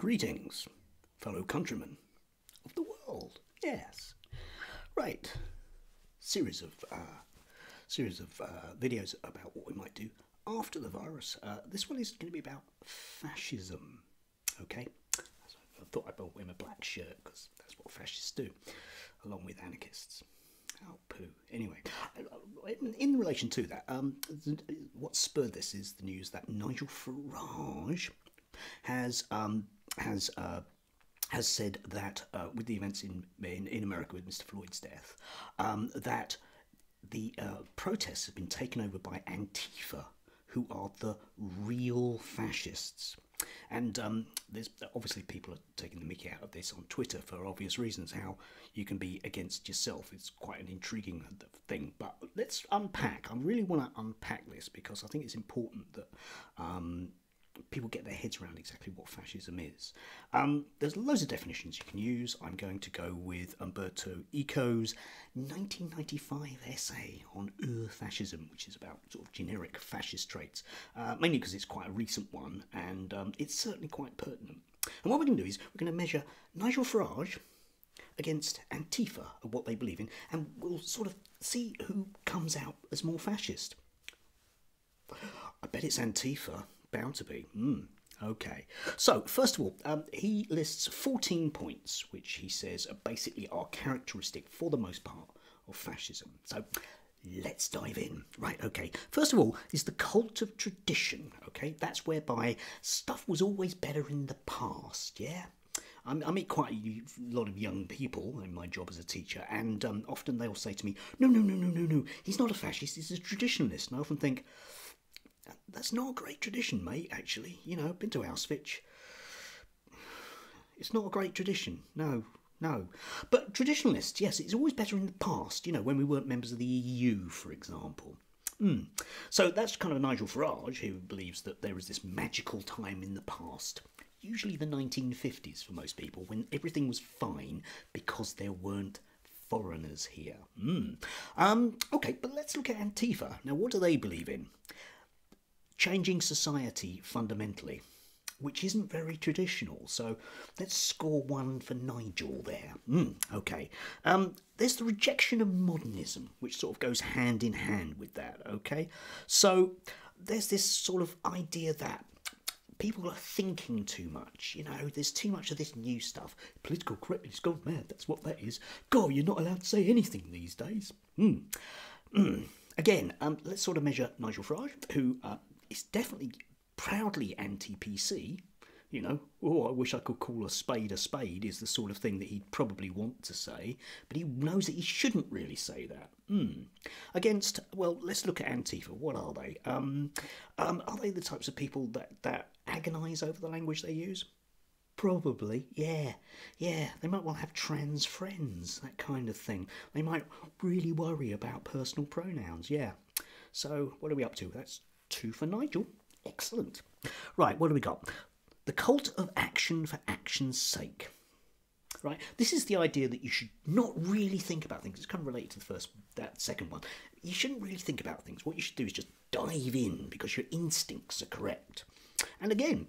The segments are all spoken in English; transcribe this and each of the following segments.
Greetings, fellow countrymen of the world. Yes, right. Series of videos about what we might do after the virus. This one is going to be about fascism. Okay, so I thought I'd wear my black shirt because that's what fascists do, along with anarchists. Oh, poo. Anyway, in relation to that, what spurred this is the news that Nigel Farage has said that with the events in America with Mr. Floyd's death, that the protests have been taken over by Antifa, who are the real fascists. And there's obviously people are taking the mickey out of this on Twitter for obvious reasons. How you can be against yourself is quite an intriguing thing. But let's unpack. I really want to unpack this because I think it's important that people get their heads around exactly what fascism is. There's loads of definitions you can use. I'm going to go with Umberto Eco's 1995 essay on fascism, which is about sort of generic fascist traits, mainly because it's quite a recent one, and it's certainly quite pertinent. And what we're going to do is we're going to measure Nigel Farage against Antifa and what they believe in, and we'll sort of see who comes out as more fascist. I bet it's Antifa. Bound to be. Okay. So, first of all, he lists 14 points, which he says basically are characteristic, for the most part, of fascism. So, let's dive in. Right, okay. First of all, is the cult of tradition, okay? That's whereby stuff was always better in the past, yeah? I meet quite a lot of young people in my job as a teacher, and often they'll say to me, no, he's not a fascist, he's a traditionalist. And I often think, that's not a great tradition, mate, actually. You know, been to Auschwitz. It's not a great tradition. No. But traditionalists, yes, it's always better in the past, you know, when we weren't members of the EU, for example. So that's kind of Nigel Farage, who believes that there is this magical time in the past, usually the 1950s for most people, when everything was fine because there weren't foreigners here. Okay, but let's look at Antifa. Now, what do they believe in? Changing society fundamentally, which isn't very traditional. So let's score one for Nigel there. Okay. There's the rejection of modernism, which sort of goes hand in hand with that. Okay. So there's this sort of idea that people are thinking too much. You know, there's too much of this new stuff. Political correctness gone mad. That's what that is. God, you're not allowed to say anything these days. Again, let's sort of measure Nigel Farage, who is definitely proudly anti-PC. You know, I wish I could call a spade is the sort of thing that he'd probably want to say, but he knows that he shouldn't really say that. Against, well, let's look at Antifa. What are they? Are they the types of people that agonise over the language they use? Probably, yeah. They might well have trans friends, that kind of thing. They might really worry about personal pronouns, yeah. So, what are we up to? That's 2 for Nigel. Excellent. Right, what do we got? The cult of action for action's sake. Right, this is the idea that you should not really think about things. It's kind of related to that second one. You shouldn't really think about things. What you should do is just dive in because your instincts are correct. And again,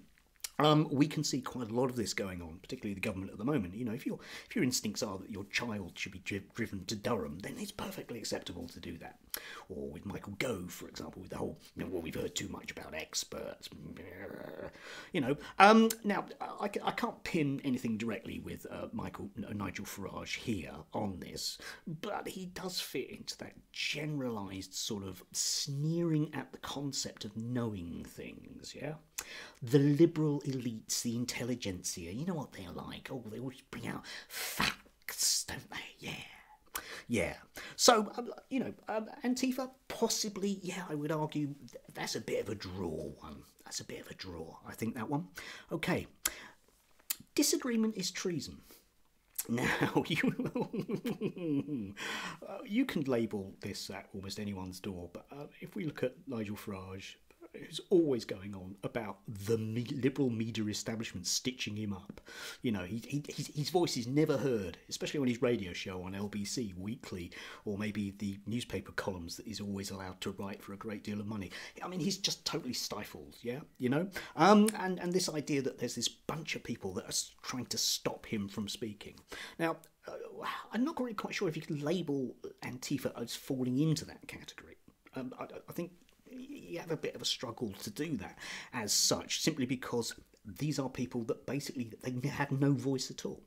we can see quite a lot of this going on, particularly the government at the moment. You know, if your instincts are that your child should be driven to Durham, then it's perfectly acceptable to do that. Or with Michael Gove, for example, with the whole, you know, well, we've heard too much about experts. You know, now I can't pin anything directly with Nigel Farage here on this, but he does fit into that generalised sort of sneering at the concept of knowing things. Yeah. The liberal elites, the intelligentsia, you know what they're like. Oh, they always bring out facts, don't they? Yeah. So, you know, Antifa, possibly, yeah, I would argue that's a bit of a draw one. That's a bit of a draw, I think, that one. Okay. Disagreement is treason. Now, you can label this at almost anyone's door, but if we look at Nigel Farage, who's always going on about the liberal media establishment stitching him up. You know, his voice is never heard, especially on his radio show on LBC Weekly, or maybe the newspaper columns that he's always allowed to write for a great deal of money. I mean, he's just totally stifled, yeah, you know? And this idea that there's this bunch of people that are trying to stop him from speaking. Now, I'm not really quite sure if you can label Antifa as falling into that category. I think you have a bit of a struggle to do that as such, simply because these are people that basically they have no voice at all.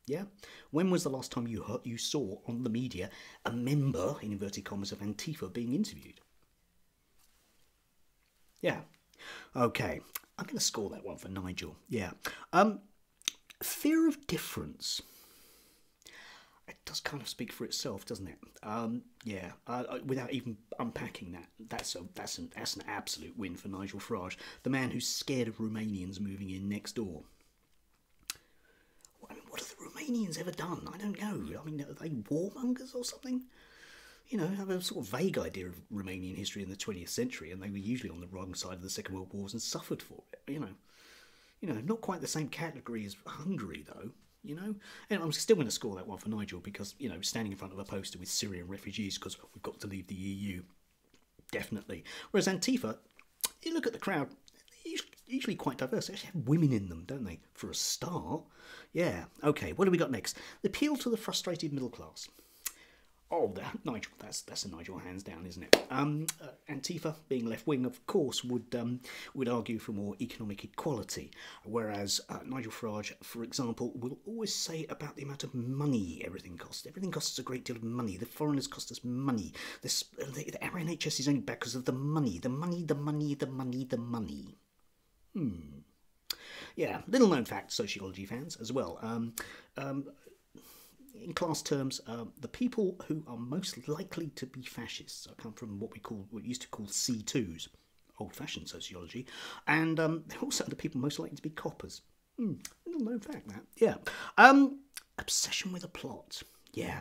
Yeah? When was the last time you saw on the media a member, in inverted commas, of Antifa being interviewed? Yeah. Okay. I'm going to score that one for Nigel. Yeah. Fear of difference. It does kind of speak for itself, doesn't it? Yeah, without even unpacking that, that's an absolute win for Nigel Farage, the man who's scared of Romanians moving in next door. I mean, what have the Romanians ever done? I don't know. I mean, are they warmongers or something? You know, I have a sort of vague idea of Romanian history in the 20th century, and they were usually on the wrong side of the Second World Wars and suffered for it. You know, not quite the same category as Hungary, though. You know, and I'm still going to score that one for Nigel because, you know, standing in front of a poster with Syrian refugees because we've got to leave the EU, definitely. Whereas Antifa, you look at the crowd, usually quite diverse. They actually have women in them, don't they? For a start. Yeah. Okay. What do we got next? The appeal to the frustrated middle class. Oh, Nigel. That's a Nigel hands down, isn't it? Antifa, being left wing, of course, would argue for more economic equality, whereas Nigel Farage, for example, will always say about the amount of money everything costs. Everything costs a great deal of money. The foreigners cost us money. Our NHS is only bad because of the money. The money, the money, the money, the money. Yeah, little known fact, sociology fans as well. In class terms, the people who are most likely to be fascists come from what we used to call C2s, old-fashioned sociology, and they're also the people most likely to be coppers. Little known fact, that. Yeah. Obsession with a plot. Yeah.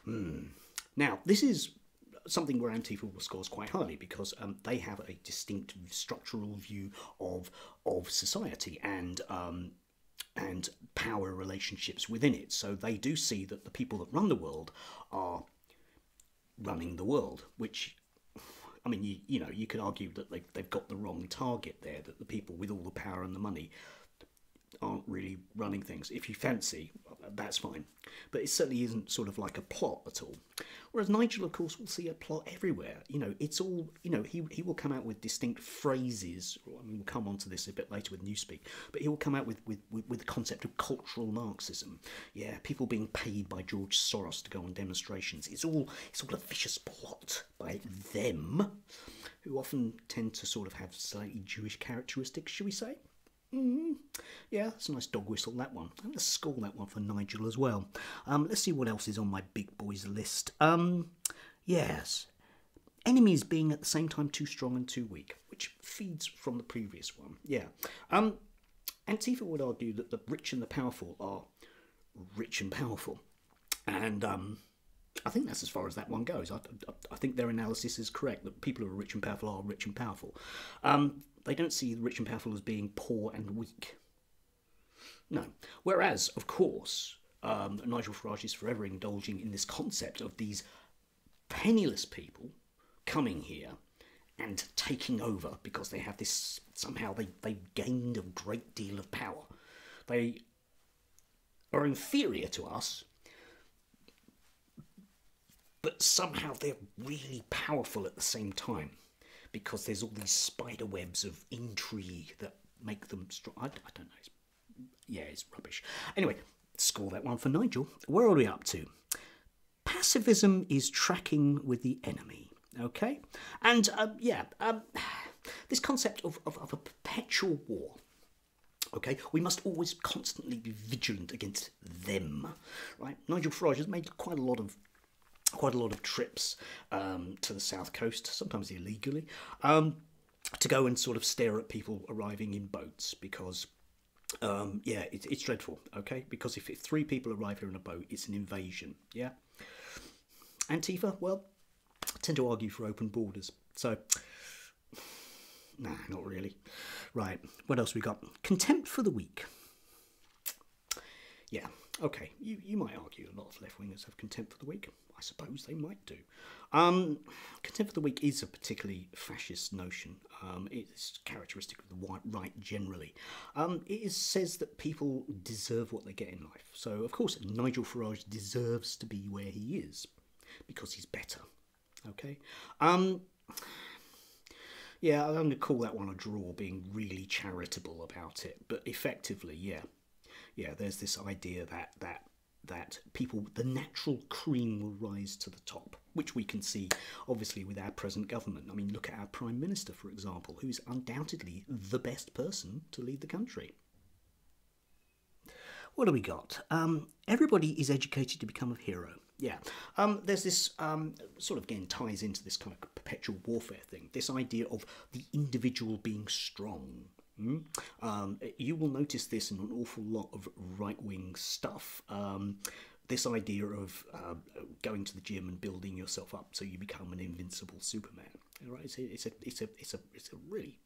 Now, this is something where Antifa scores quite highly because they have a distinct structural view of society and power relationships within it. So they do see that the people that run the world are running the world, which, I mean, you know, you could argue that they've got the wrong target there, that the people with all the power and the money aren't really running things. If you fancy, that's fine. But it certainly isn't sort of like a plot at all. Whereas Nigel, of course, will see a plot everywhere. You know, it's all, you know, he will come out with distinct phrases. I mean, we'll come on to this a bit later with Newspeak. But he will come out with the concept of cultural Marxism. Yeah, people being paid by George Soros to go on demonstrations. It's all a vicious plot by them, who often tend to sort of have slightly Jewish characteristics, shall we say. Yeah, that's a nice dog whistle, that one. I'm going to score that one for Nigel as well. Let's see what else is on my big boys list. Yes. Enemies being at the same time too strong and too weak, which feeds from the previous one. Yeah. Antifa would argue that the rich and the powerful are rich and powerful. And I think that's as far as that one goes. I think their analysis is correct, that people who are rich and powerful are rich and powerful. They don't see the rich and powerful as being poor and weak. No. Whereas, of course, Nigel Farage is forever indulging in this concept of these penniless people coming here and taking over because they have this, somehow they've gained a great deal of power. They are inferior to us, but somehow they're really powerful at the same time, because there's all these spider webs of intrigue that make them strong. I don't know. It's rubbish. Anyway, score that one for Nigel. Where are we up to? Pacifism is tracking with the enemy. Okay? And, this concept of a perpetual war. Okay? We must always constantly be vigilant against them. Right? Nigel Farage has made quite a lot of trips to the south coast, sometimes illegally, to go and sort of stare at people arriving in boats because, it's dreadful, okay? Because if 3 people arrive here in a boat, it's an invasion, yeah? Antifa, well, I tend to argue for open borders. So, Nah, not really. Right, what else we got? Contempt for the weak. Yeah, okay, you might argue a lot of left-wingers have contempt for the weak. I suppose they might do. Contempt for the weak is a particularly fascist notion. It's characteristic of the right generally. Says that people deserve what they get in life. So, of course, Nigel Farage deserves to be where he is because he's better. Okay? Yeah, I'm going to call that one a draw, being really charitable about it. But effectively, yeah, there's this idea that people, the natural cream will rise to the top, which we can see, obviously, with our present government. I mean, look at our Prime Minister, for example, who's undoubtedly the best person to lead the country. What do we got? Everybody is educated to become a hero. Yeah, there's this sort of, again, ties into this kind of perpetual warfare thing, this idea of the individual being strong. You will notice this in an awful lot of right-wing stuff. This idea of going to the gym and building yourself up so you become an invincible Superman. Right? It's a really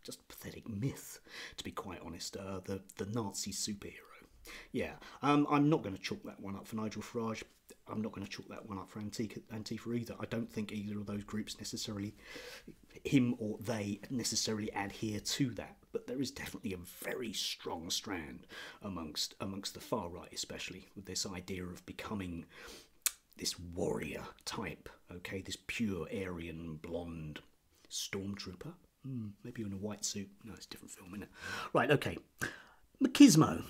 just pathetic myth, to be quite honest. The Nazi superhero. Yeah, I'm not going to chalk that one up for Nigel Farage. I'm not going to chalk that one up for Antifa either. I don't think either of those groups necessarily, him or they, necessarily adhere to that. But there is definitely a very strong strand amongst the far right, especially with this idea of becoming this warrior type. Okay, this pure Aryan blonde stormtrooper. Maybe in a white suit. No, it's a different film, isn't it? Right. Okay. Machismo.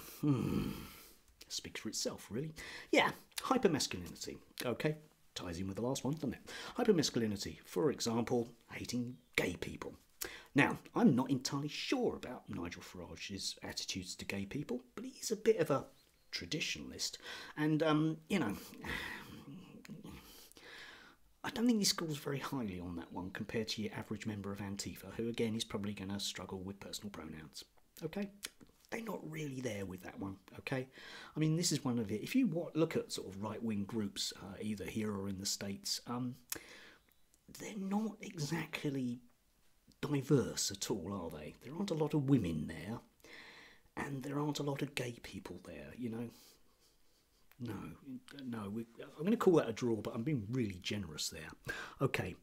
Speaks for itself, really. Yeah, hypermasculinity. Okay, ties in with the last one, doesn't it? Hypermasculinity, for example, hating gay people. Now, I'm not entirely sure about Nigel Farage's attitudes to gay people, but he's a bit of a traditionalist, and you know, I don't think he scores very highly on that one compared to your average member of Antifa, who again is probably going to struggle with personal pronouns. Okay. They're not really there with that one, okay? I mean, this is one of it. If you look at sort of right-wing groups, either here or in the States, they're not exactly diverse at all, are they? There aren't a lot of women there, and there aren't a lot of gay people there, you know? No, I'm going to call that a draw, but I'm being really generous there. Okay,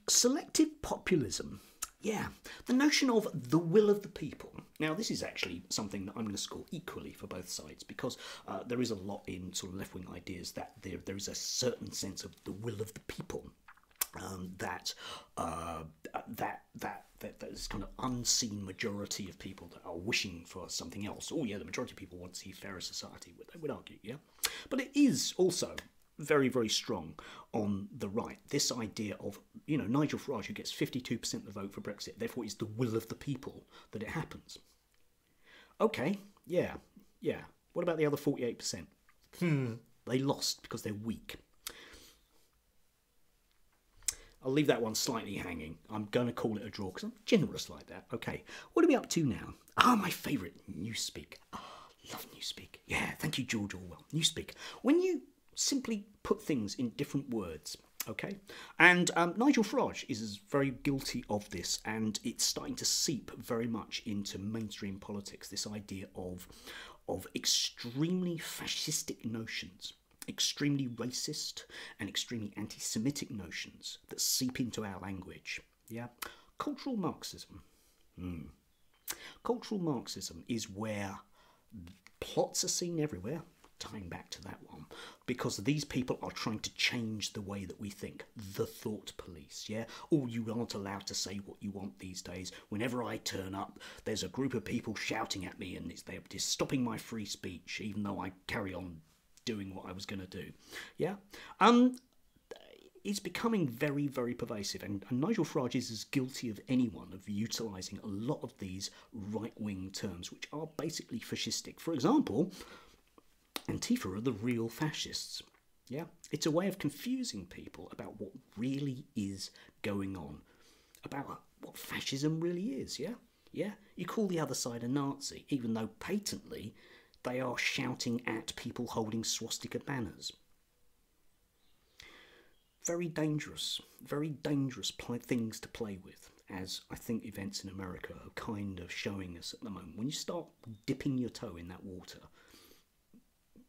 selective populism. Yeah, the notion of the will of the people. Now, this is actually something that I'm going to score equally for both sides, because there is a lot in sort of left-wing ideas that there is a certain sense of the will of the people, that there's kind of unseen majority of people that are wishing for something else. Oh yeah, the majority of people want to see fairer society, they would argue, yeah. But it is also very, very strong on the right. This idea of, you know, Nigel Farage, who gets 52% of the vote for Brexit, therefore it's the will of the people that it happens. Okay, yeah. What about the other 48%? They lost because they're weak. I'll leave that one slightly hanging. I'm going to call it a draw because I'm generous like that. Okay, what are we up to now? My favourite, Newspeak. Love Newspeak. Yeah, thank you, George Orwell. Newspeak. When you simply put things in different words, okay? And Nigel Farage is very guilty of this, and it's starting to seep very much into mainstream politics, this idea of extremely fascistic notions, extremely racist and extremely anti-Semitic notions that seep into our language. Yeah, cultural Marxism. Cultural Marxism is where plots are seen everywhere, tying back to that one, because these people are trying to change the way that we think. The thought police, yeah? Oh, you aren't allowed to say what you want these days. Whenever I turn up, there's a group of people shouting at me, and they're just stopping my free speech, even though I carry on doing what I was going to do. Yeah? It's becoming very, very pervasive, and Nigel Farage is as guilty of anyone of utilising a lot of these right-wing terms, which are basically fascistic. For example, Antifa are the real fascists. Yeah, it's a way of confusing people about what really is going on, about what fascism really is. Yeah. You call the other side a Nazi, even though patently they are shouting at people holding swastika banners. Very dangerous things to play with. as I think events in America are kind of showing us at the moment, when you start dipping your toe in that water,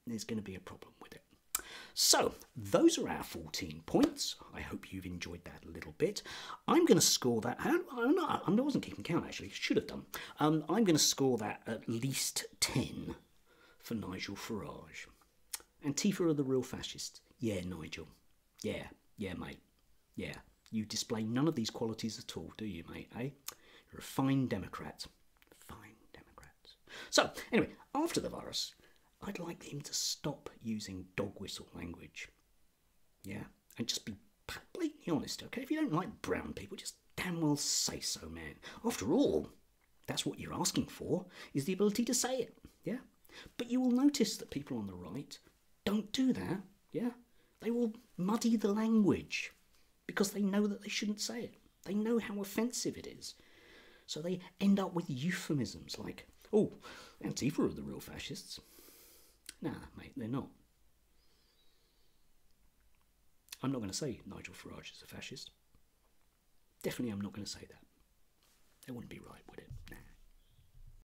there's going to be a problem with it. So, those are our 14 points. I hope you've enjoyed that a little bit. I'm going to score that. I wasn't keeping count, actually. Should have done. I'm going to score that at least 10 for Nigel Farage. Antifa are the real fascists. Yeah, Nigel. Yeah, mate. Yeah. You display none of these qualities at all, do you, mate, eh? You're a fine Democrat. Fine Democrat. So, anyway, after the virus, I'd like him to stop using dog whistle language. Yeah? And just be blatantly honest, okay? If you don't like brown people, just damn well say so, man. After all, that's what you're asking for, is the ability to say it, yeah? But you will notice that people on the right don't do that, yeah? They will muddy the language because they know that they shouldn't say it. They know how offensive it is. So they end up with euphemisms like, oh, Antifa are the real fascists. Nah, mate, they're not. I'm not going to say Nigel Farage is a fascist. Definitely I'm not going to say that. That wouldn't be right, would it? Nah.